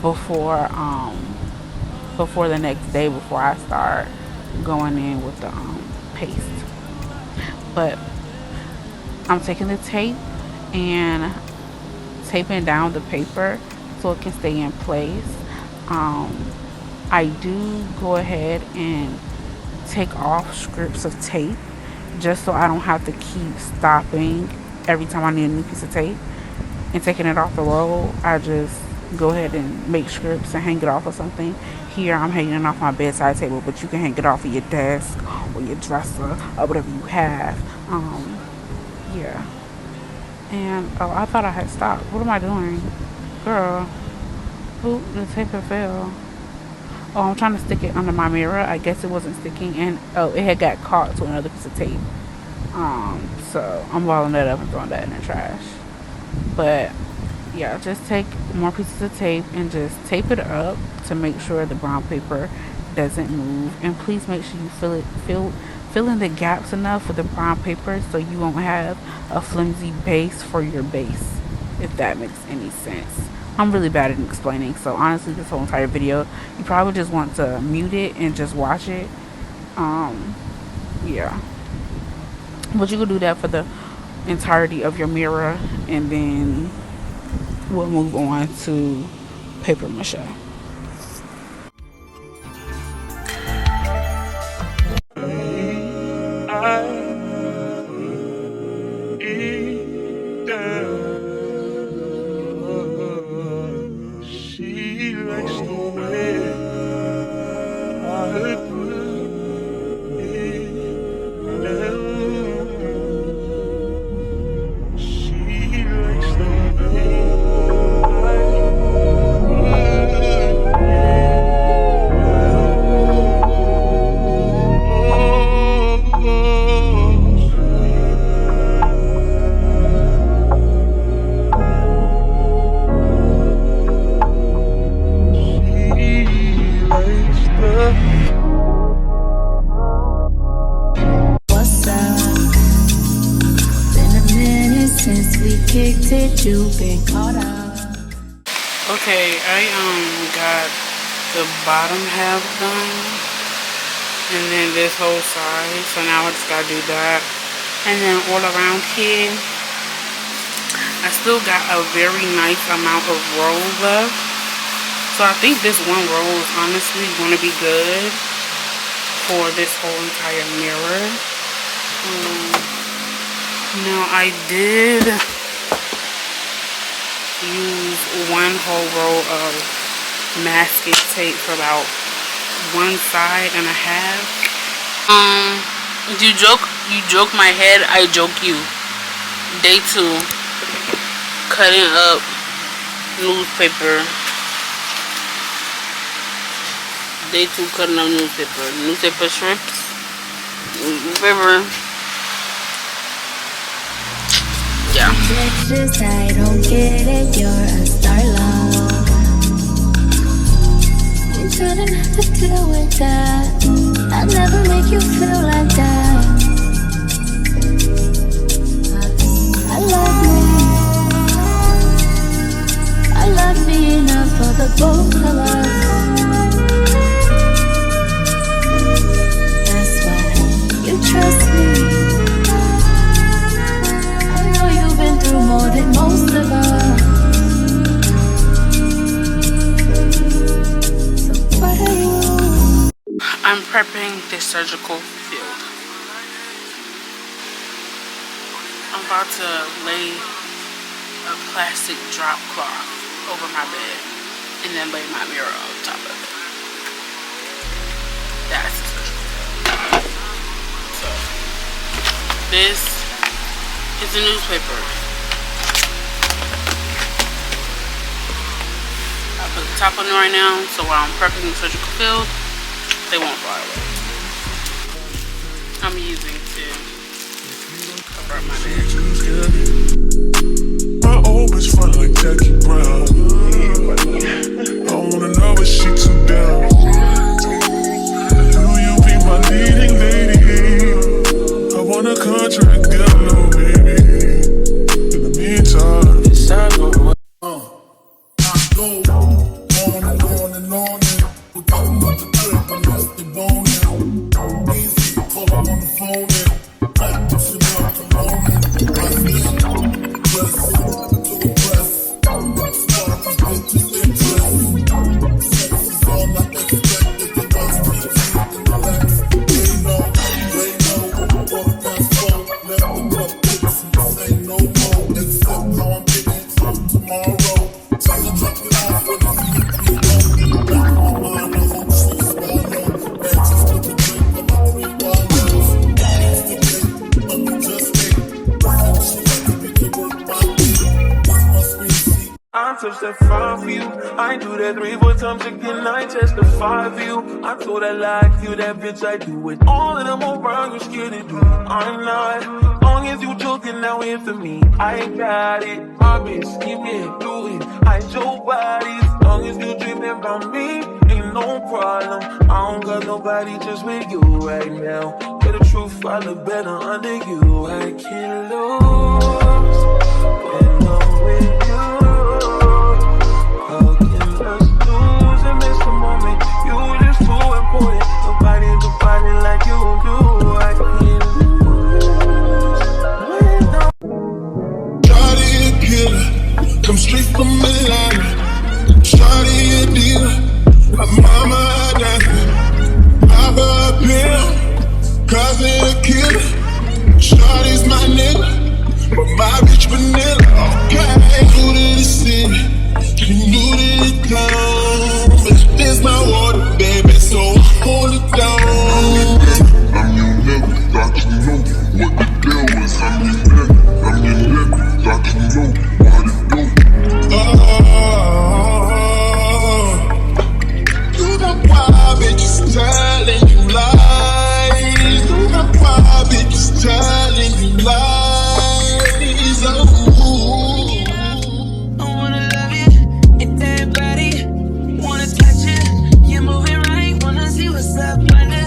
before before the next day, before I start going in with the paste. But I'm taking the tape and taping down the paper so it can stay in place. I do go ahead and take off strips of tape just so I don't have to keep stopping every time I need a new piece of tape and taking it off the roll. I just go ahead and make strips and hang it off or something. Here I'm hanging it off my bedside table, but you can hang it off of your desk or your dresser or whatever you have. Yeah. And oh, I thought I had stopped. What am I doing, girl? Oop, the tape fell. Oh, I'm trying to stick it under my mirror. I guess it wasn't sticking, and oh, it had got caught to another piece of tape. So I'm balling that up and throwing that in the trash. But yeah, just take more pieces of tape and just tape it up to make sure the brown paper doesn't move. And please make sure you fill in the gaps enough with the brown paper so you won't have a flimsy base for your base, if that makes any sense. I'm really bad at explaining, so honestly this whole entire video you probably just want to mute it and just watch it. Yeah, but you can do that for the entirety of your mirror, and then we'll move on to paper mache. Okay, I got the bottom half done, and then this whole side, so now I just gotta do that. And then all around here I still got a very nice amount of roll left, so I think this one roll is honestly gonna be good for this whole entire mirror. Now I did use one whole roll of masking tape for about one side and a half. You joke my head, I joke you. Day 2, cutting up newspaper. Day 2, cutting up newspaper strips, newspaper. Yeah. I don't get it, you're a starlight. I'm trying not to deal with that. I'll never make you feel like that. I love me enough for the both of us. That's why you trust me. More than most of us. So what are you? I'm prepping the surgical field. I'm about to lay a plastic drop cloth over my bed and then lay my mirror on top of it. That's the surgical field. So this is the newspaper. Put the top on it right now, so while I'm prepping the surgical field, they won't fly away. I'm using to cover up my bed. My old bitch front like Jackie Brown. I wanna know if she too down. Will you be my leading lady? I want a contract, girl, no baby. In the meantime, it's time to die for you. I do that 3-4 times again, I testify for you. I told I like you, that bitch, I do it. All of them around you scared to do. I'm not. Long as you joking now in for me, I got it. My bitch, keep it, do it. I your body. As long as you dreaming about me, ain't no problem. I don't got nobody just with you right now. Yeah, the truth, I look better under you. I can't lose when I'm with you. How can us lose and miss the moment? You just too important. Nobody like you do. I can't lose when I'm. Shawty a killer, come straight from Milan. Shawty a dealer, my mama a dancer. Papa a pill, cousin a killer. Shawty's my nigga, but my bitch vanilla. Okay, new to the city, new to the town, but this my water, baby, so hold it down. I'm your nigga, thought you know what the deal was. I'm your nigga, thought you know what it do. You got wild bitches telling you lies. You got wild bitches telling you lies. Oh, I wanna love you, and that body, wanna touch it. You're moving right, wanna see what's up under.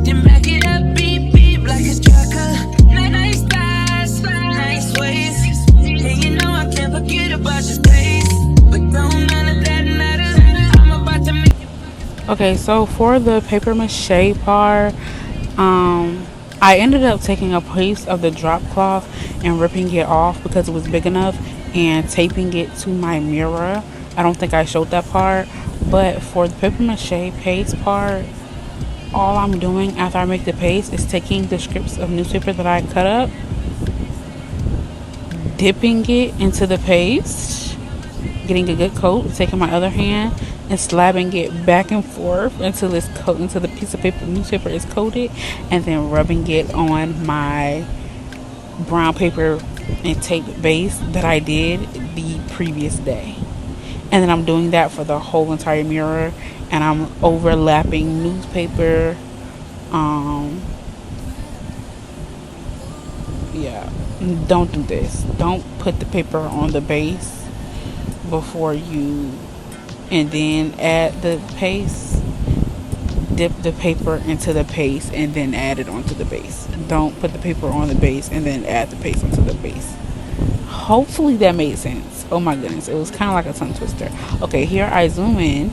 Then back it up, beep beep like a trucker. Nice thighs, nice waist. And you know I can't forget about your face, but don't none of that matter. I'm about to make you. Okay, so for the paper mache part, I ended up taking a piece of the drop cloth and ripping it off because it was big enough and taping it to my mirror. I don't think I showed that part, but for the paper mache paste part, all I'm doing after I make the paste is taking the strips of newspaper that I cut up, dipping it into the paste, getting a good coat, taking my other hand and slapping it back and forth until the piece of paper newspaper is coated, and then rubbing it on my brown paper and tape base that I did the previous day. And then I'm doing that for the whole entire mirror, and I'm overlapping newspaper. Yeah, don't do this. Don't put the paper on the base before you and then add the paste. Dip the paper into the paste and then add it onto the base. Don't put the paper on the base and then add the paste onto the base. Hopefully that made sense. Oh my goodness, it was kind of like a tongue twister. Okay, here I zoom in.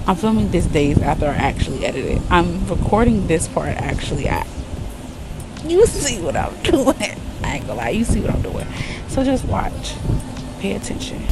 I'm filming this days after I actually edited it. I'm recording this part actually. You see what I'm doing. I ain't gonna lie, you see what I'm doing. So just watch. Pay attention.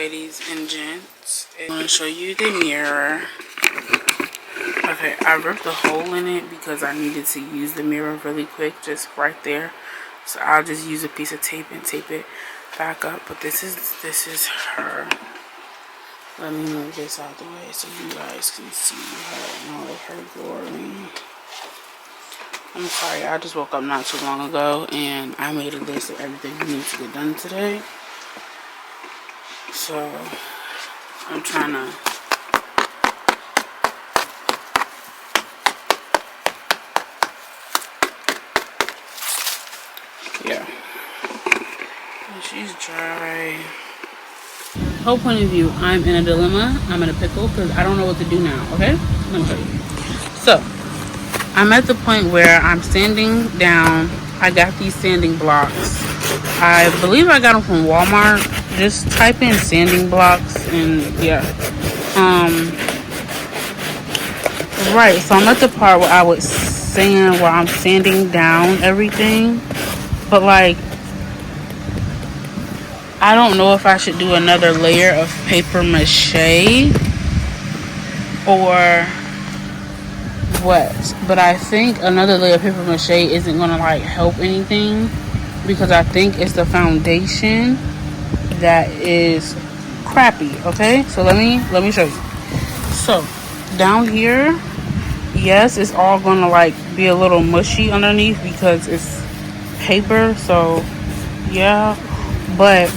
ladies and gents. I'm going to show you the mirror. Okay, I ripped a hole in it because I needed to use the mirror really quick, just right there. So I'll just use a piece of tape and tape it back up. But this is her. Let me move this out the way so you guys can see her and all of her glory. I'm sorry, I just woke up not too long ago and I made a list of everything we need to get done today. So I'm trying to she's dry. Whole point of view, I'm in a dilemma. I'm in a pickle because I don't know what to do now. Okay, let me show you. So I'm at the point where I'm sanding down. I got these sanding blocks. I believe I got them from Walmart. Just type in sanding blocks and yeah. Right, so I'm at the part where I'm sanding down everything, but like I don't know if I should do another layer of paper mache or what, but I think another layer of paper mache isn't gonna like help anything because I think it's the foundation that is crappy. Okay, so let me show you. So down here, yes, it's all gonna like be a little mushy underneath because it's paper, so yeah. But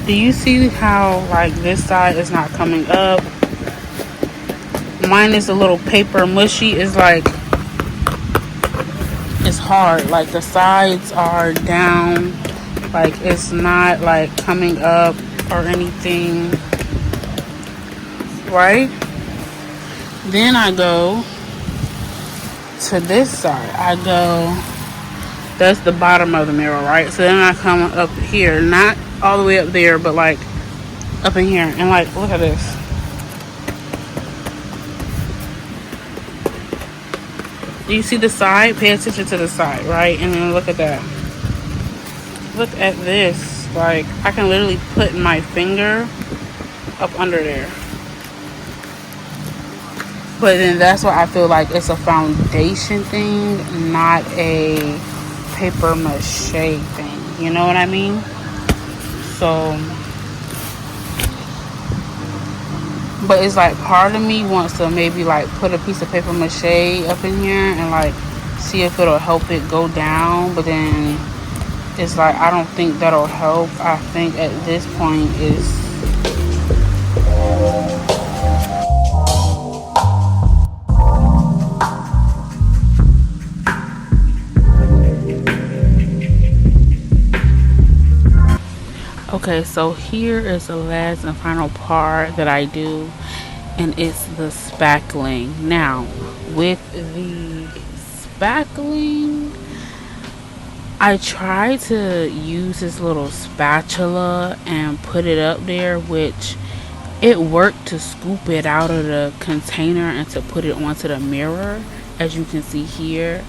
do you see how like this side is not coming up? Mine is a little paper mushy. It's like it's hard, like the sides are down, like it's not like coming up or anything, right? Then I go to this side. That's the bottom of the mirror, right? So then I come up here, not all the way up there, but like up in here, and like look at this. Do you see the side? Pay attention to the side, right? And then look at that. Look at this. Like I can literally put my finger up under there. But then that's why I feel like it's a foundation thing, not a paper mache thing. You know what I mean? So, but it's like part of me wants to maybe like put a piece of paper mache up in here and like see if it'll help it go down. But then it's like I don't think that'll help. I think at this point is okay, so here is the last and final part that I do, and it's the spackling. Now, with the spackling, I try to use this little spatula and put it up there, which it worked to scoop it out of the container and to put it onto the mirror, as you can see here,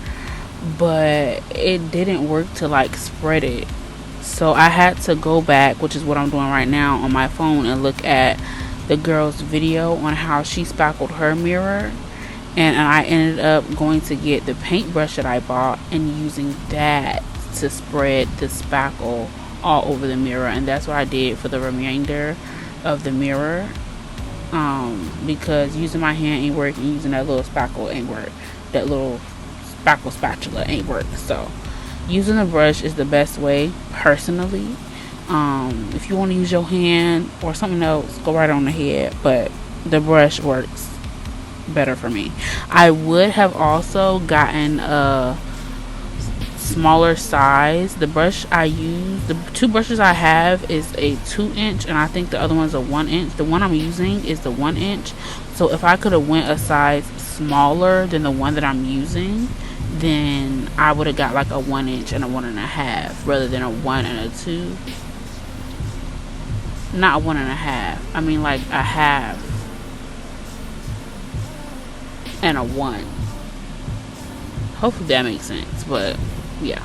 but it didn't work to like spread it. So I had to go back, which is what I'm doing right now on my phone, and look at the girl's video on how she spackled her mirror. And I ended up going to get the paintbrush that I bought and using that to spread the spackle all over the mirror. And that's what I did for the remainder of the mirror. Because using my hand ain't work and using that little spackle ain't work. That little spackle spatula ain't work. So using the brush is the best way, personally. If you want to use your hand or something else, go right on ahead, but the brush works better for me. I would have also gotten a smaller size. The brush I use, the two brushes I have is a 2-inch, and I think the other one's a 1-inch. The one I'm using is the 1-inch. So if I could have went a size smaller than the one that I'm using, then I would have got like a 1-inch and a 1.5 rather than a 1 and a 2. Not a 1.5. I mean like a half and a 1. Hopefully that makes sense, but yeah.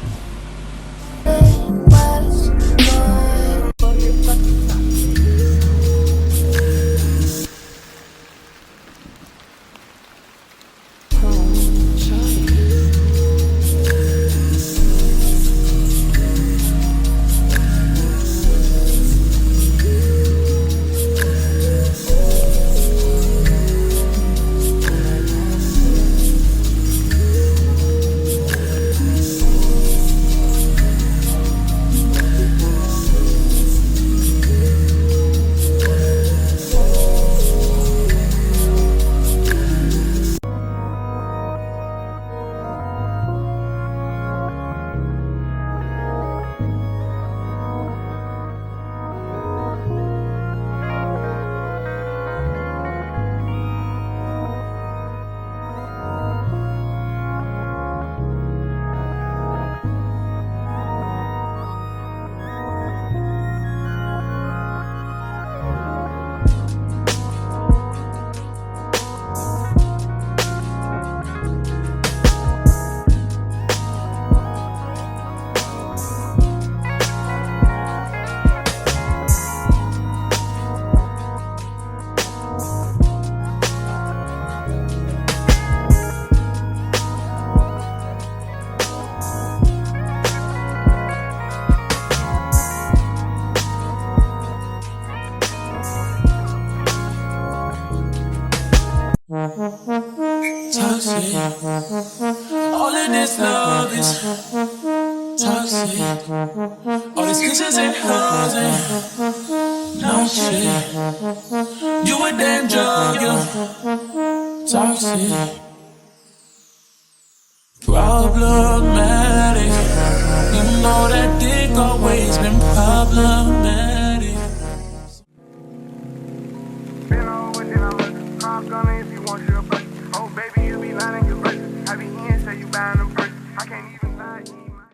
toxic. All of this love is toxic. All these kisses and hugs and no shit. You a damn drug, you toxic. Problematic. You know that